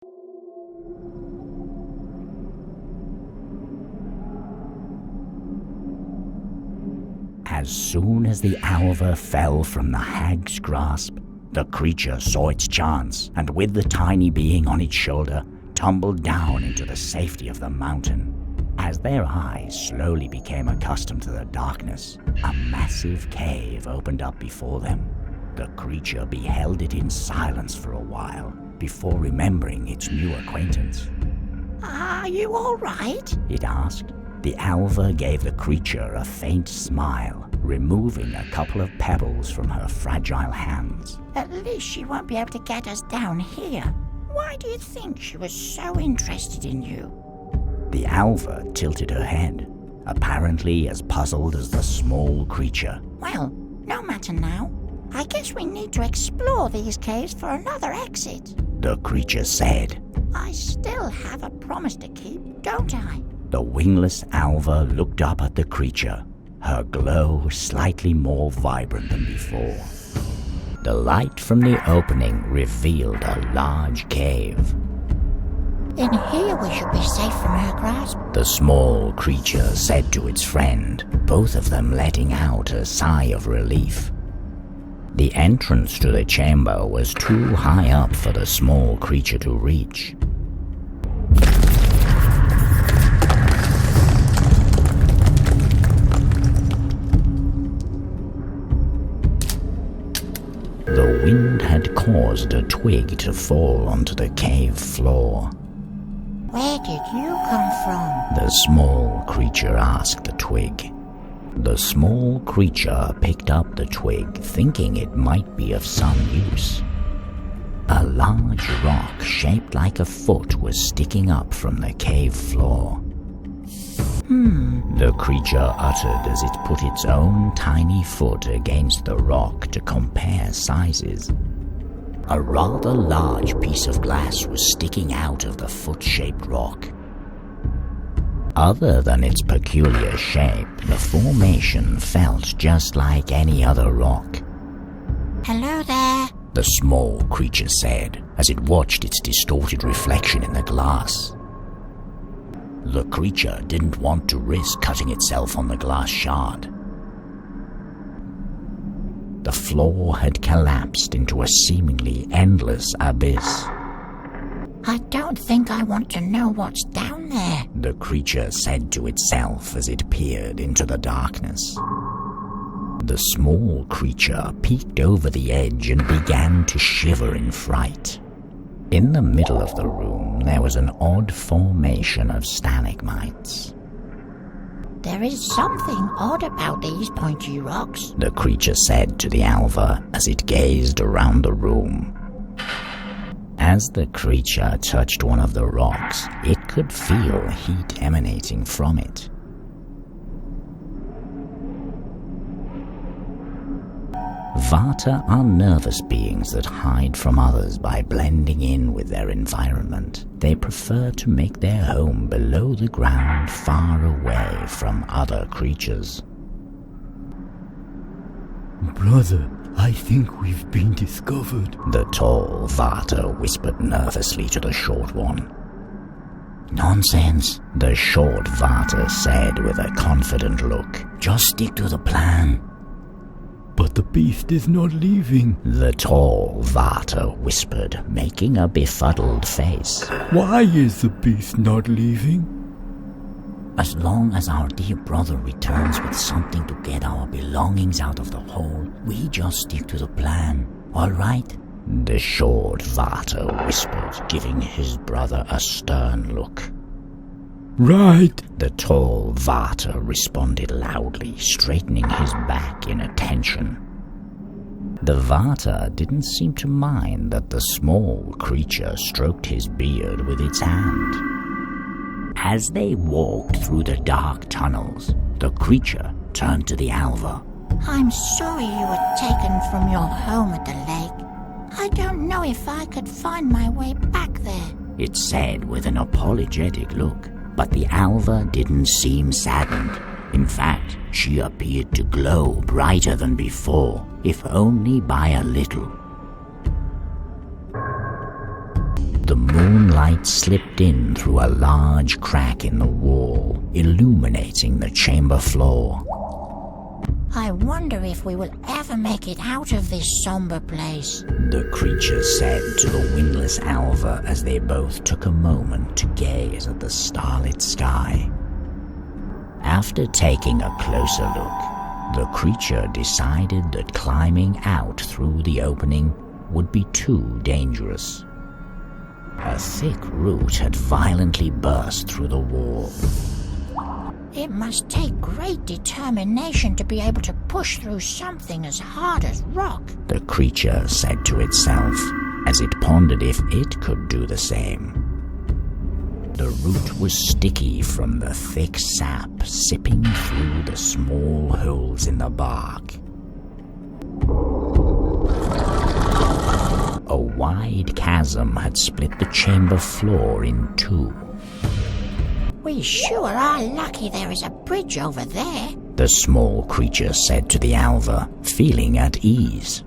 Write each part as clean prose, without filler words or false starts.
As soon as the Alva fell from the hag's grasp, the creature saw its chance, and with the tiny being on its shoulder, tumbled down into the safety of the mountain. As their eyes slowly became accustomed to the darkness, a massive cave opened up before them. The creature beheld it in silence for a while, before remembering its new acquaintance. "Are you all right?" it asked. The Alva gave the creature a faint smile, removing a couple of pebbles from her fragile hands. "At least she won't be able to get us down here. Why do you think she was so interested in you?" The Alva tilted her head, apparently as puzzled as the small creature. "Well, no matter now. I guess we need to explore these caves for another exit," the creature said. "I still have a promise to keep, don't I?" The wingless Alva looked up at the creature, her glow slightly more vibrant than before. The light from the opening revealed a large cave. "In here we should be safe from her grasp," the small creature said to its friend, both of them letting out a sigh of relief. The entrance to the chamber was too high up for the small creature to reach. The wind had caused a twig to fall onto the cave floor. "Where did you come from?" the small creature asked the twig. The small creature picked up the twig, thinking it might be of some use. A large rock shaped like a foot was sticking up from the cave floor. The creature uttered as it put its own tiny foot against the rock to compare sizes. A rather large piece of glass was sticking out of the foot-shaped rock. Other than its peculiar shape, the formation felt just like any other rock. "Hello there," the small creature said as it watched its distorted reflection in the glass. The creature didn't want to risk cutting itself on the glass shard. The floor had collapsed into a seemingly endless abyss. "I don't think I want to know what's down there," the creature said to itself as it peered into the darkness. The small creature peeked over the edge and began to shiver in fright. In the middle of the room, there was an odd formation of stalagmites. "There is something odd about these pointy rocks," the creature said to the Alva as it gazed around the room. As the creature touched one of the rocks, it could feel heat emanating from it. Vata are nervous beings that hide from others by blending in with their environment. They prefer to make their home below the ground, far away from other creatures. "Brother, I think we've been discovered," the tall Vata whispered nervously to the short one. "Nonsense," the short Vata said with a confident look. "Just stick to the plan." "But the beast is not leaving," the tall Vata whispered, making a befuddled face. "Why is the beast not leaving?" "As long as our dear brother returns with something to get our belongings out of the hole, we just stick to the plan, all right?" the short Vata whispered, giving his brother a stern look. "Right," the tall Vata responded loudly, straightening his back in attention. The Vata didn't seem to mind that the small creature stroked his beard with its hand. As they walked through the dark tunnels, the creature turned to the Alva. "I'm sorry you were taken from your home at the lake. I don't know if I could find my way back there," it said with an apologetic look. But the Alva didn't seem saddened. In fact, she appeared to glow brighter than before, if only by a little. The moonlight slipped in through a large crack in the wall, illuminating the chamber floor. I wonder if we will ever make it out of this somber place, the creature said to the windless Alva as they both took a moment to gaze at the starlit sky. After taking a closer look, the creature decided that climbing out through the opening would be too dangerous. A thick root had violently burst through the wall. It must take great determination to be able to push through something as hard as rock, the creature said to itself as it pondered if it could do the same. The root was sticky from the thick sap sipping through the small holes in the bark. A wide chasm had split the chamber floor in two. We sure are lucky there is a bridge over there, the small creature said to the Alva, feeling at ease.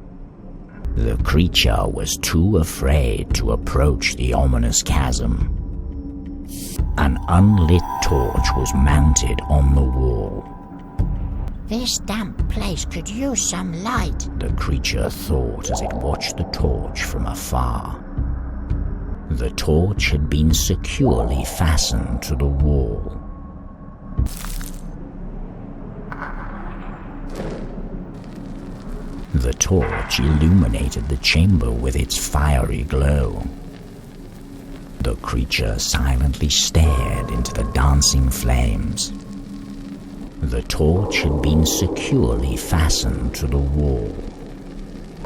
The creature was too afraid to approach the ominous chasm. An unlit torch was mounted on the wall. This damp place could use some light, the creature thought as it watched the torch from afar. The torch had been securely fastened to the wall. The torch illuminated the chamber with its fiery glow. The creature silently stared into the dancing flames. The torch had been securely fastened to the wall.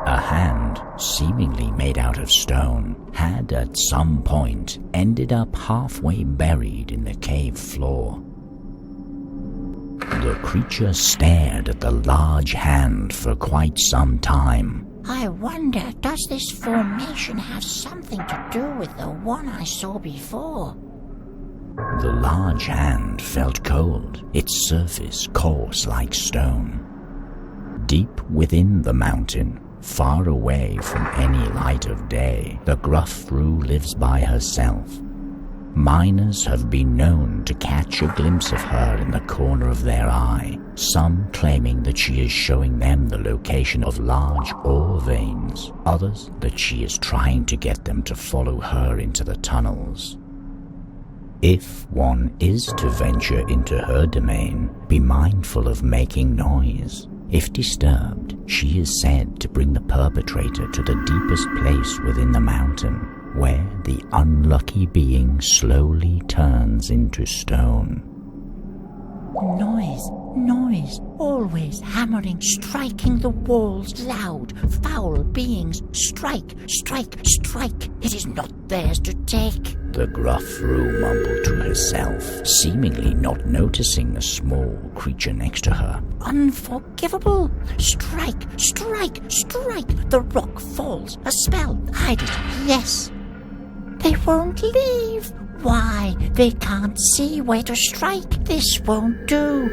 A hand, seemingly made out of stone, had at some point ended up halfway buried in the cave floor. The creature stared at the large hand for quite some time. I wonder, does this formation have something to do with the one I saw before? The large hand felt cold, its surface coarse like stone. Deep within the mountain, far away from any light of day, the Gruffroo lives by herself. Miners have been known to catch a glimpse of her in the corner of their eye, some claiming that she is showing them the location of large ore veins, others that she is trying to get them to follow her into the tunnels. If one is to venture into her domain, be mindful of making noise. If disturbed, she is said to bring the perpetrator to the deepest place within the mountain, where the unlucky being slowly turns into stone. Noise, noise, always hammering, striking the walls, loud, foul beings, strike, strike, strike. It is not theirs to take. The Gruffroo mumbled to herself, seemingly not noticing the small creature next to her. Unforgivable! Strike, strike, strike! The rock falls. A spell. Hide it. Yes. They won't leave. Why? They can't see where to strike. This won't do.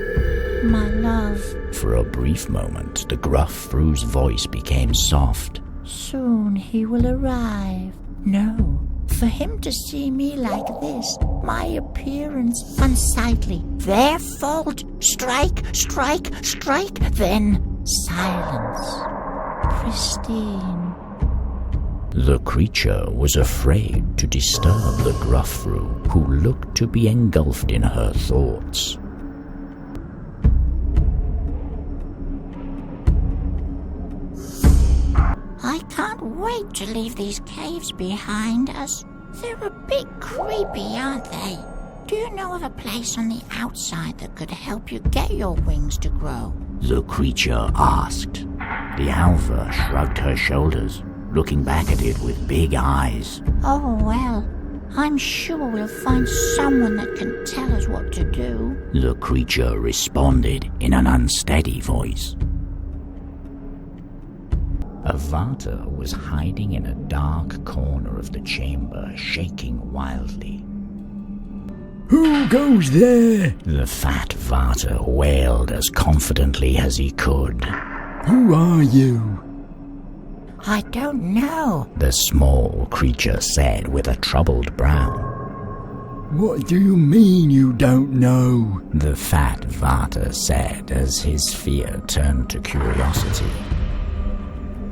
My love. For a brief moment, the Gruffroo's voice became soft. Soon he will arrive. No. For him to see me like this, my appearance unsightly, their fault. Strike, strike, strike, then silence. Pristine. The creature was afraid to disturb the Gruffroo, who looked to be engulfed in her thoughts. I can't wait to leave these caves behind us. They're a bit creepy, aren't they? Do you know of a place on the outside that could help you get your wings to grow? The creature asked. The Alva shrugged her shoulders, looking back at it with big eyes. Oh, well, I'm sure we'll find someone that can tell us what to do. The creature responded in an unsteady voice. Avata was hiding in a dark corner of the chamber, shaking wildly. Who goes there? The fat Vata wailed as confidently as he could. Who are you? I don't know, the small creature said with a troubled brow. What do you mean you don't know? The fat Vata said as his fear turned to curiosity.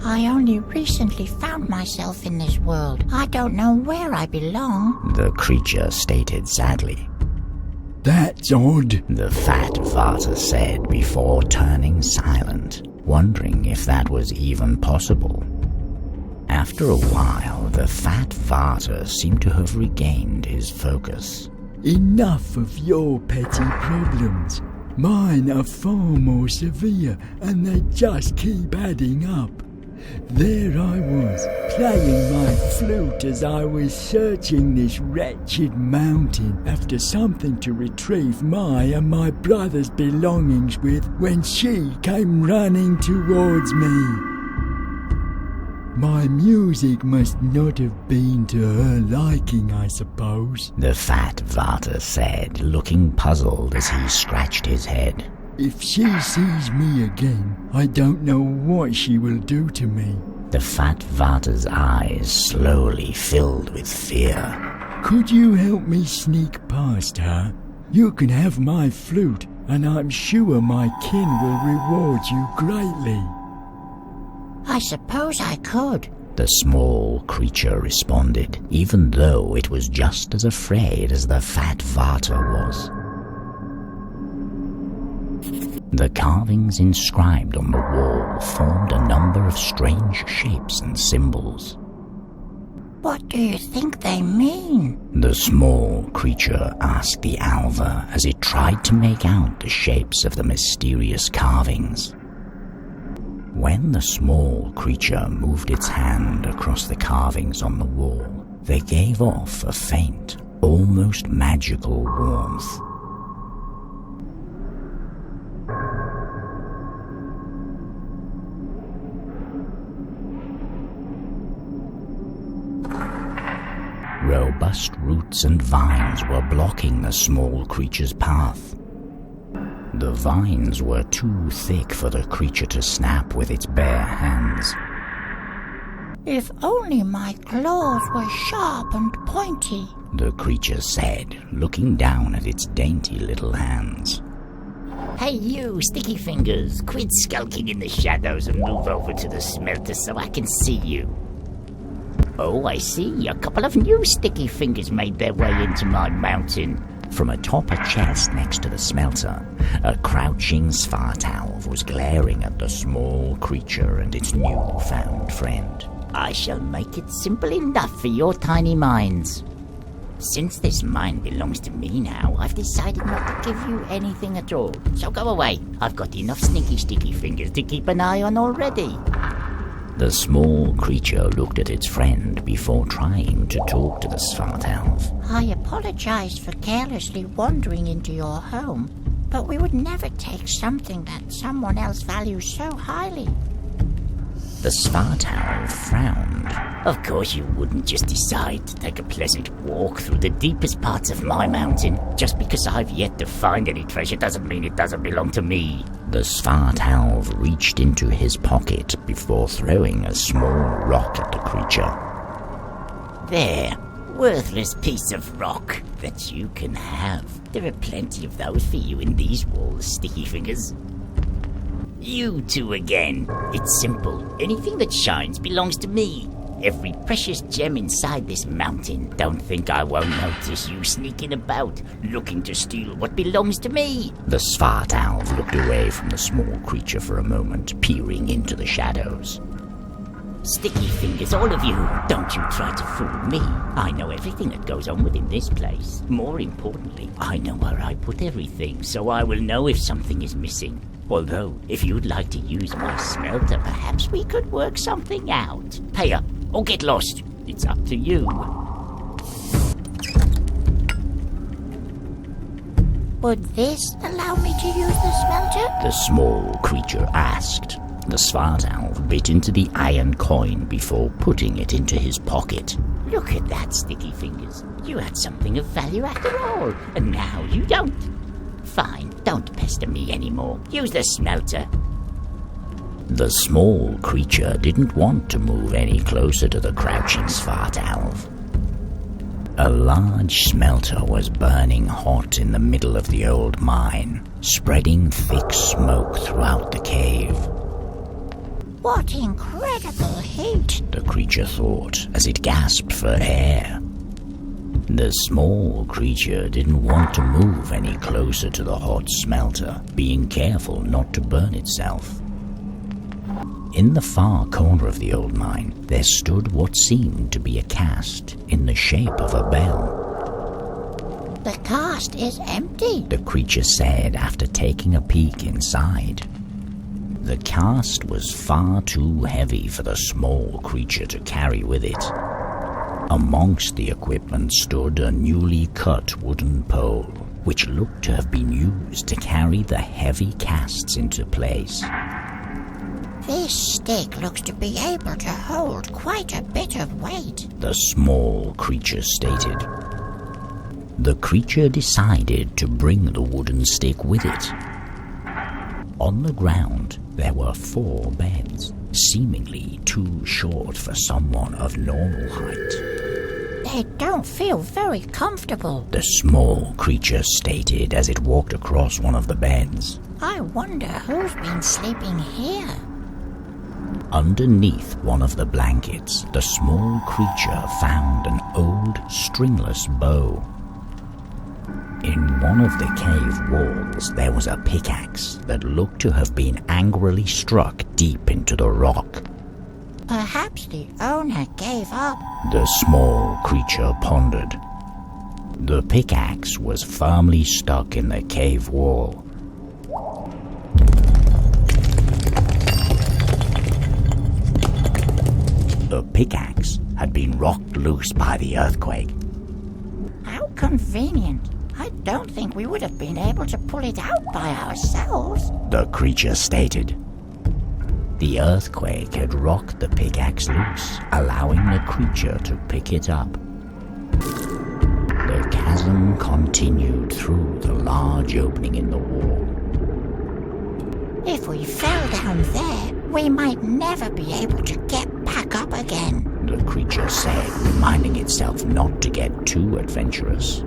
I only recently found myself in this world. I don't know where I belong. The creature stated sadly. That's odd, The fat Vata said before turning silent, wondering if that was even possible. After a while, the fat Vata seemed to have regained his focus. Enough of your petty problems. Mine are far more severe, and they just keep adding up. There I was, playing my flute as I was searching this wretched mountain after something to retrieve my and my brother's belongings with when she came running towards me. My music must not have been to her liking, I suppose. The fat Vata said, looking puzzled as he scratched his head. If she sees me again, I don't know what she will do to me. The fat Vata's eyes slowly filled with fear. Could you help me sneak past her? You can have my flute, and I'm sure my kin will reward you greatly. I suppose I could. The small creature responded, even though it was just as afraid as the fat Vata was. The carvings inscribed on the wall formed a number of strange shapes and symbols. What do you think they mean? The small creature asked the Alva as it tried to make out the shapes of the mysterious carvings. When the small creature moved its hand across the carvings on the wall, they gave off a faint, almost magical warmth. Robust roots and vines were blocking the small creature's path. The vines were too thick for the creature to snap with its bare hands. If only my claws were sharp and pointy. The creature said, looking down at its dainty little hands. Hey you, Sticky Fingers, quit skulking in the shadows and move over to the smelter so I can see you. Oh, I see. A couple of new Sticky Fingers made their way into my mountain. From atop a chest next to the smelter, a crouching Svartalv was glaring at the small creature and its newfound friend. I shall make it simple enough for your tiny minds. Since this mine belongs to me now, I've decided not to give you anything at all. So go away. I've got enough sneaky Sticky Fingers to keep an eye on already. The small creature looked at its friend before trying to talk to the Svartalv. I apologize for carelessly wandering into your home, but we would never take something that someone else values so highly. The Svartalv frowned. Of course you wouldn't just decide to take a pleasant walk through the deepest parts of my mountain. Just because I've yet to find any treasure doesn't mean it doesn't belong to me. The Svartalv reached into his pocket before throwing a small rock at the creature. There, worthless piece of rock that you can have. There are plenty of those for you in these walls, Sticky Fingers. You two again. It's simple. Anything that shines belongs to me. Every precious gem inside this mountain. Don't think I won't notice you sneaking about, looking to steal what belongs to me. The Svartalv looked away from the small creature for a moment, peering into the shadows. Sticky Fingers, all of you, don't you try to fool me. I know everything that goes on within this place. More importantly, I know where I put everything, so I will know if something is missing. Although, if you'd like to use my smelter, perhaps we could work something out. Pay up, or get lost. It's up to you. Would this allow me to use the smelter? The small creature asked. The Svartalv bit into the iron coin before putting it into his pocket. Look at that, Sticky Fingers. You had something of value after all, and now you don't. Fine, don't pester me anymore. Use the smelter. The small creature didn't want to move any closer to the crouching Svartalv. A large smelter was burning hot in the middle of the old mine, spreading thick smoke throughout the cave. What incredible heat! The creature thought as it gasped for air. The small creature didn't want to move any closer to the hot smelter, being careful not to burn itself. In the far corner of the old mine, there stood what seemed to be a cast in the shape of a bell. The cast is empty, The creature said after taking a peek inside. The cast was far too heavy for the small creature to carry with it. Amongst the equipment stood a newly cut wooden pole, which looked to have been used to carry the heavy casts into place. This stick looks to be able to hold quite a bit of weight. The small creature stated. The creature decided to bring the wooden stick with it. On the ground, there were 4 beds, seemingly too short for someone of normal height. They don't feel very comfortable. The small creature stated as it walked across one of the beds. I wonder who's been sleeping here. Underneath one of the blankets, the small creature found an old stringless bow. In one of the cave walls, there was a pickaxe that looked to have been angrily struck deep into the rock. Perhaps the owner gave up. The small creature pondered. The pickaxe was firmly stuck in the cave wall. The pickaxe had been rocked loose by the earthquake. How convenient. I don't think we would have been able to pull it out by ourselves. The creature stated. The earthquake had rocked the pickaxe loose, allowing the creature to pick it up. The chasm continued through the large opening in the wall. If we fell down there, we might never be able to get back up again. The creature said, reminding itself not to get too adventurous.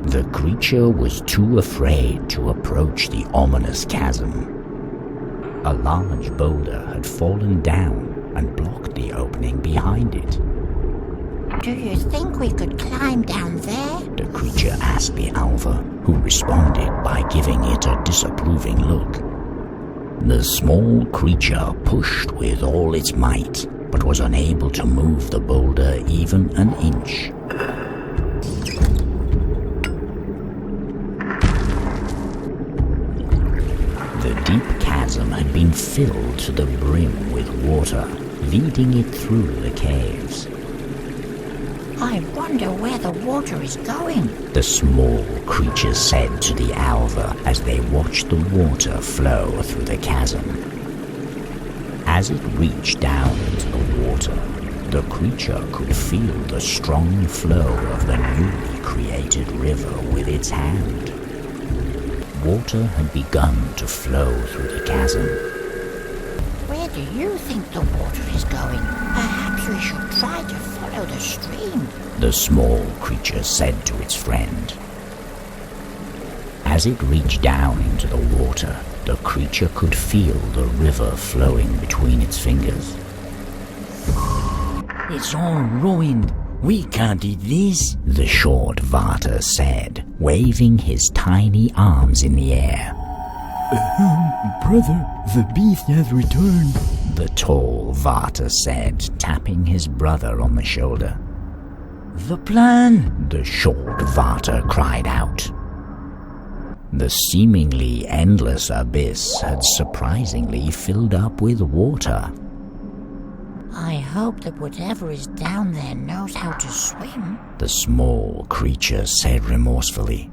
The creature was too afraid to approach the ominous chasm. A large boulder had fallen down and blocked the opening behind it. Do you think we could climb down there? The creature asked the alva, who responded by giving it a disapproving look. The small creature pushed with all its might, but was unable to move the boulder even an inch. The deep chasm had been filled to the brim with water, leading it through the caves. I wonder where the water is going. The small creature said to the alva as they watched the water flow through the chasm. As it reached down into the water, the creature could feel the strong flow of the newly created river with its hand. Water had begun to flow through the chasm. Where do you think the water is going? Perhaps we should try to follow the stream. The small creature said to its friend. As it reached down into the water, the creature could feel the river flowing between its fingers. It's all ruined. We can't eat this, the short Vata said, waving his tiny arms in the air. Brother, the beast has returned. The tall Vata said, tapping his brother on the shoulder. The plan! The short Vata cried out. The seemingly endless abyss had surprisingly filled up with water. I hope that whatever is down there knows how to swim. The small creature said remorsefully.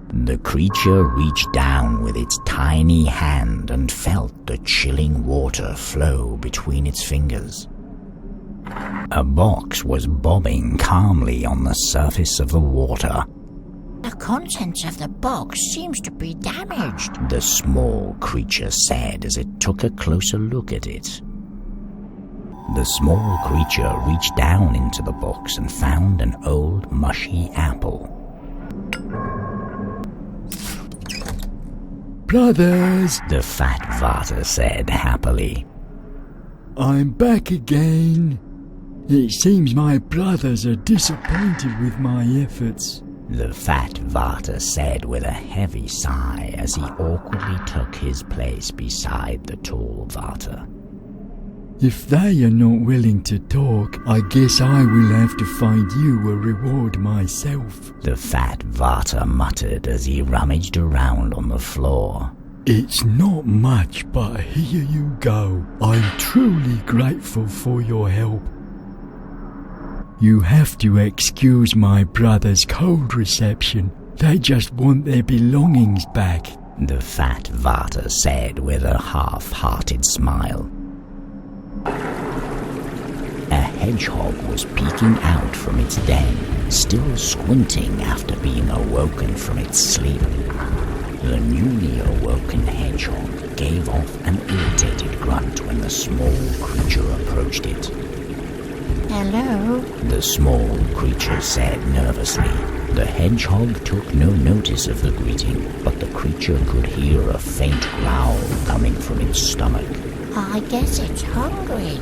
The creature reached down with its tiny hand and felt the chilling water flow between its fingers. A box was bobbing calmly on the surface of the water. The contents of the box seems to be damaged. The small creature said as it took a closer look at it. The small creature reached down into the box and found an old mushy apple. Brothers, The fat Vata said happily. I'm back again. It seems my brothers are disappointed with my efforts. The fat Vata said with a heavy sigh as he awkwardly took his place beside the tall Vata. If they are not willing to talk, I guess I will have to find you a reward myself. The fat Vata muttered as he rummaged around on the floor. It's not much, but here you go. I'm truly grateful for your help. You have to excuse my brother's cold reception. They just want their belongings back. The fat Vata said with a half-hearted smile. A hedgehog was peeking out from its den, still squinting after being awoken from its sleep. The newly awoken hedgehog gave off an irritated grunt when the small creature approached it. Hello? The small creature said nervously. The hedgehog took no notice of the greeting, but the creature could hear a faint growl coming from its stomach. I guess it's hungry.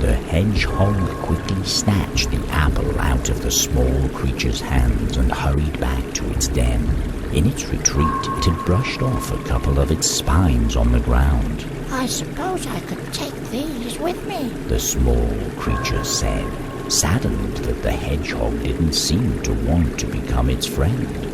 The hedgehog quickly snatched the apple out of the small creature's hands and hurried back to its den. In its retreat, it had brushed off a couple of its spines on the ground. I suppose I could take these with me. The small creature said, saddened that the hedgehog didn't seem to want to become its friend.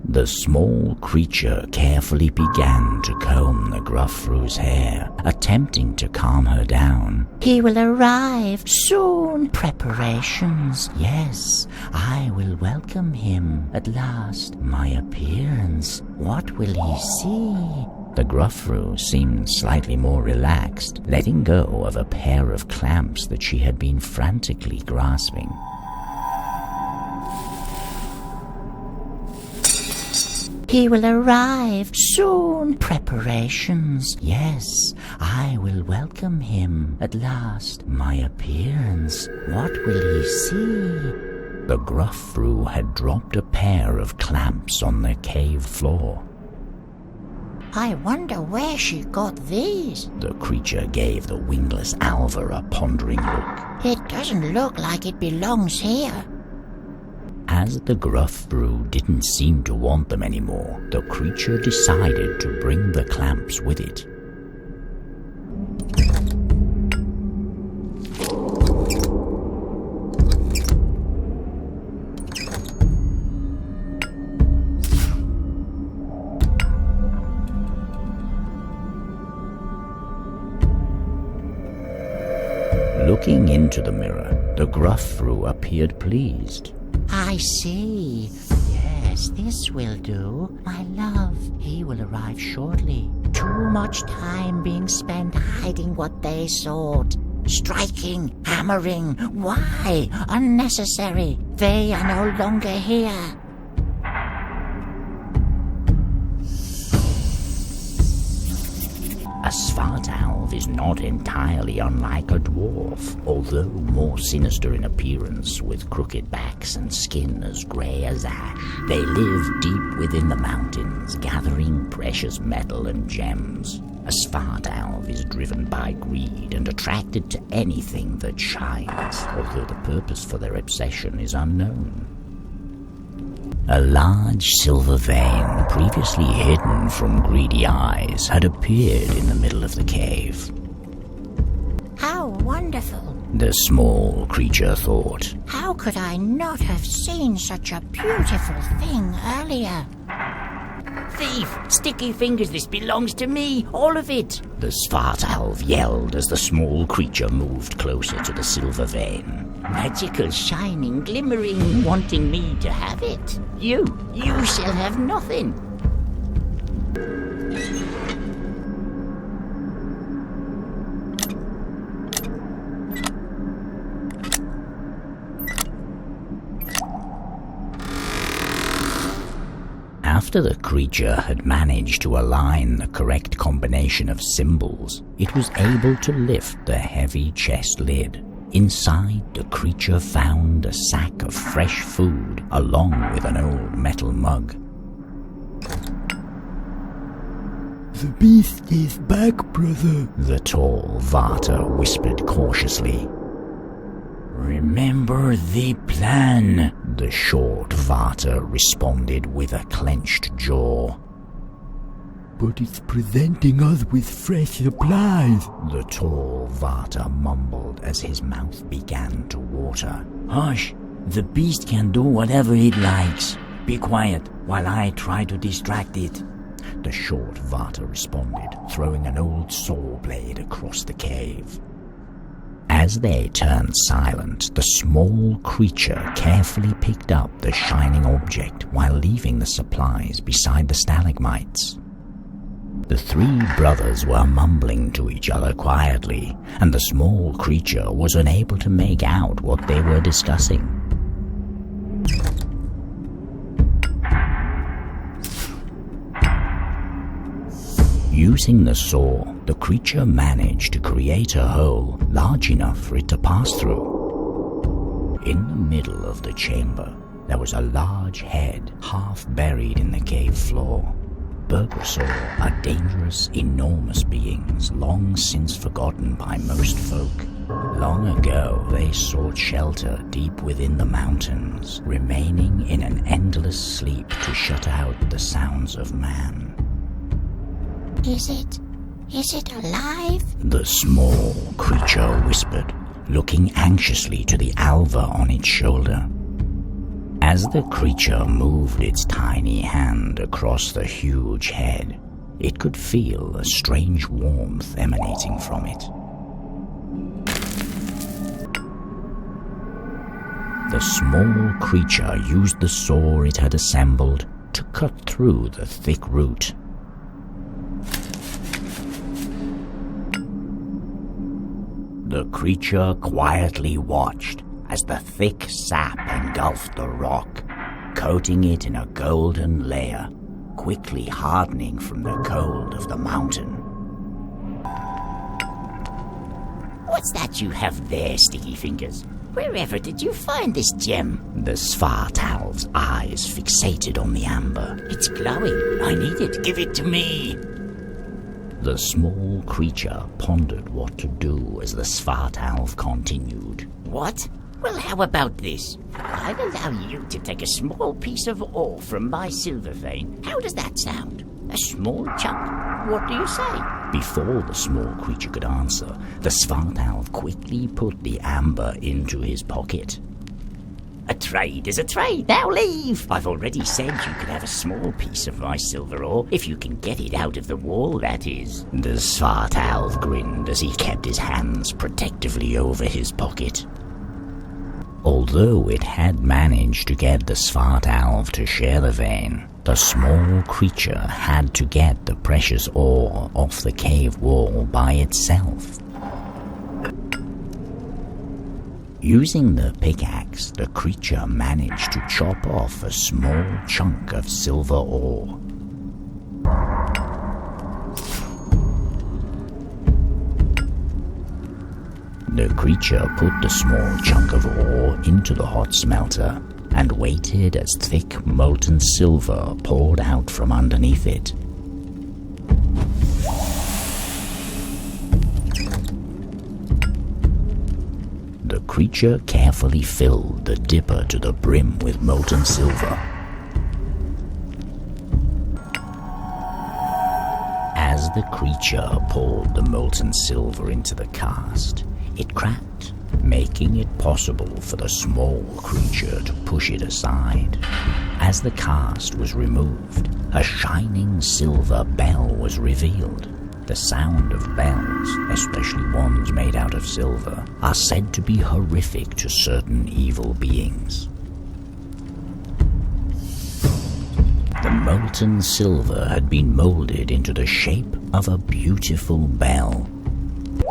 The small creature carefully began to comb the Gruffrew's hair, attempting to calm her down. He will arrive soon. Preparations, yes, I will welcome him at last. My appearance, what will he see? The Gruffrew seemed slightly more relaxed, letting go of a pair of clamps that she had been frantically grasping. He will arrive soon. Preparations, yes, I will welcome him at last. My appearance, what will he see? The Gruffroo had dropped a pair of clamps on the cave floor. I wonder where she got these. The creature gave the wingless Alva a pondering look. It doesn't look like it belongs here. As the Gruffroo didn't seem to want them anymore, the creature decided to bring the clamps with it. Looking into the mirror, the Gruffroo appeared pleased. I see. Yes, this will do. My love, he will arrive shortly. Too much time being spent hiding what they sought. Striking, hammering. Why? Unnecessary. They are no longer here. A Svartalv is not entirely unlike a dwarf, although more sinister in appearance, with crooked backs and skin as grey as ash. They live deep within the mountains, gathering precious metal and gems. A Svartalv is driven by greed and attracted to anything that shines, although the purpose for their obsession is unknown. A large silver vein, previously hidden from greedy eyes, had appeared in the middle of the cave. How wonderful. The small creature thought. How could I not have seen such a beautiful thing earlier? Thief! Sticky fingers, this belongs to me, all of it! The Svartalv yelled as the small creature moved closer to the silver vein. Magical, shining, glimmering, wanting me to have it. You shall have nothing. After the creature had managed to align the correct combination of symbols, it was able to lift the heavy chest lid. Inside, the creature found a sack of fresh food along with an old metal mug. The beast is back, brother, The tall Vata whispered cautiously. Remember the plan. The short Vata responded with a clenched jaw. but it's presenting us with fresh supplies. The tall Vata mumbled as his mouth began to water. Hush! The beast can do whatever it likes. Be quiet while I try to distract it. The short Vata responded, throwing an old saw blade across the cave. As they turned silent, the small creature carefully picked up the shining object while leaving the supplies beside the stalagmites. The three brothers were mumbling to each other quietly, and the small creature was unable to make out what they were discussing. Using the saw, the creature managed to create a hole large enough for it to pass through. In the middle of the chamber, there was a large head half buried in the cave floor. Bergersaw are dangerous, enormous beings long since forgotten by most folk. Long ago, they sought shelter deep within the mountains, remaining in an endless sleep to shut out the sounds of man. Is it alive? The small creature whispered, looking anxiously to the alva on its shoulder. As the creature moved its tiny hand across the huge head, it could feel a strange warmth emanating from it. The small creature used the saw it had assembled to cut through the thick root. The creature quietly watched as the thick sap engulfed the rock, coating it in a golden layer, quickly hardening from the cold of the mountain. What's that you have there, Sticky Fingers? Wherever did you find this gem? The Svartalv's eyes fixated on the amber. It's glowing. I need it. Give it to me. The small creature pondered what to do as the Svartalv continued. What? Well, how about this? I'll allow you to take a small piece of ore from my silver vein. How does that sound? A small chunk? What do you say? Before the small creature could answer, the Svartalv quickly put the amber into his pocket. A trade is a trade. Now leave. I've already said you can have a small piece of my silver ore, if you can get it out of the wall, that is. The Svartalv grinned as he kept his hands protectively over his pocket. Although it had managed to get the Svartalv to share the vein, the small creature had to get the precious ore off the cave wall by itself. Using the pickaxe, the creature managed to chop off a small chunk of silver ore. The creature put the small chunk of ore into the hot smelter and waited as thick molten silver poured out from underneath it. The creature carefully filled the dipper to the brim with molten silver. As the creature poured the molten silver into the cast, it cracked, making it possible for the small creature to push it aside. As the cast was removed, a shining silver bell was revealed. The sound of bells, especially ones made out of silver, are said to be horrific to certain evil beings. molten silver had been molded into the shape of a beautiful bell.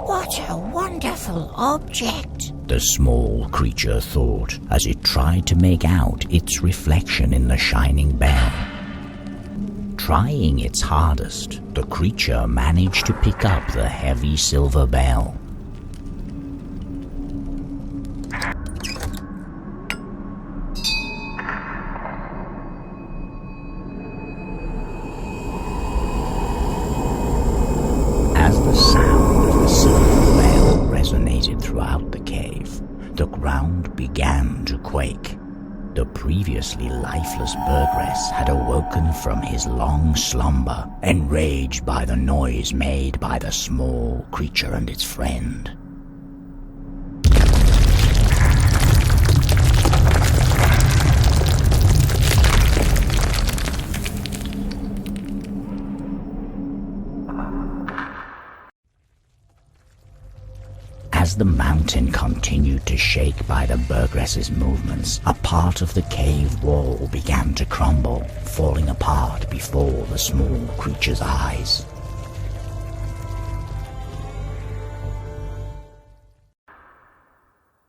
What a wonderful object! The small creature thought as it tried to make out its reflection in the shining bell. Trying its hardest, the creature managed to pick up the heavy silver bell. As the sound of the silver bell resonated throughout the cave, the ground began to quake. The previously lifeless Burgress had awoken from his long slumber, enraged by the noise made by the small creature and its friend. As the mountain continued to shake by the Burgress's movements, a part of the cave wall began to crumble, falling apart before the small creature's eyes.